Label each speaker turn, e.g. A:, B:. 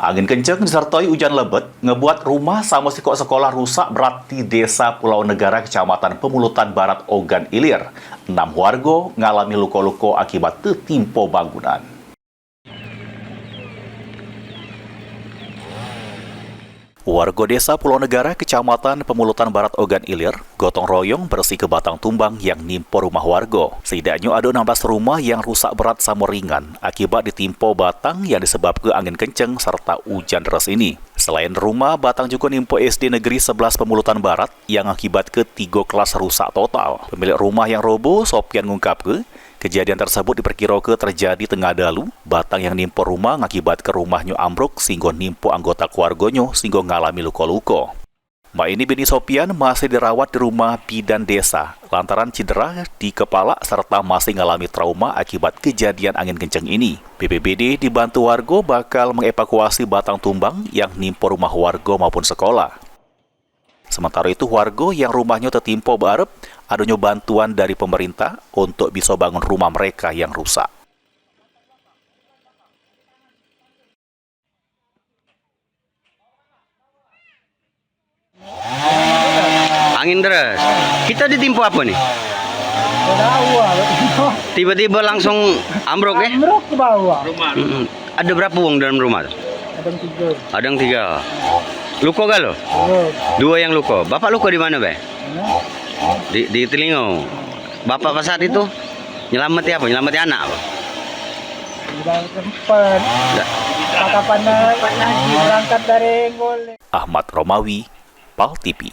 A: Angin kencang disertai hujan lebat ngebuat rumah sama sikok sekolah rusak berat di Desa Pulau Negara, Kecamatan Pemulutan Barat, Ogan Ilir. 6 warga ngalami luka-luka akibat tertimpa bangunan. Warga Desa Pulau Negara, Kecamatan Pemulutan Barat, Ogan Ilir, gotong royong bersih ke batang tumbang yang nimpa rumah warga. Setidaknya ada 16 rumah yang rusak berat sama ringan akibat ditimpa batang yang disebabkan angin kencang serta hujan deras ini. Selain rumah, batang juga nimpa SD Negeri 11 Pemulutan Barat yang akibat ke 3 kelas rusak total. Pemilik rumah yang roboh, Sopian ngungkap kejadian tersebut diperkirakan terjadi tengah dalu, batang yang nimpa rumah ngakibat ke rumahnya ambruk sehingga nimpa anggota keluarganya sehingga ngalami luka-luka. Mbak ini binti Sopian masih dirawat di rumah bidan desa lantaran cedera di kepala serta masih ngalami trauma akibat kejadian angin kencang ini. BPBD dibantu warga bakal mengevakuasi batang tumbang yang nimpa rumah warga maupun sekolah. Sementara itu, warga yang rumahnya tertimpa berharap adanya bantuan dari pemerintah untuk bisa bangun rumah mereka yang rusak.
B: Angin deras. Kita ditimpa apa nih? Tiba-tiba langsung ambruk ya?
C: Ambruk ke bawah.
B: Ada berapa uang dalam rumah? Ada yang 3. Luka gak lo? 2 yang luka. Bapak luka di mana, Be? Di telinga. Bapak pas saat itu nyelamati apa? Nyelamati anak apa?
C: Udah tempat. Kapan lagi berangkat dari Ngole.
A: Ahmad Romawi, PAL TV.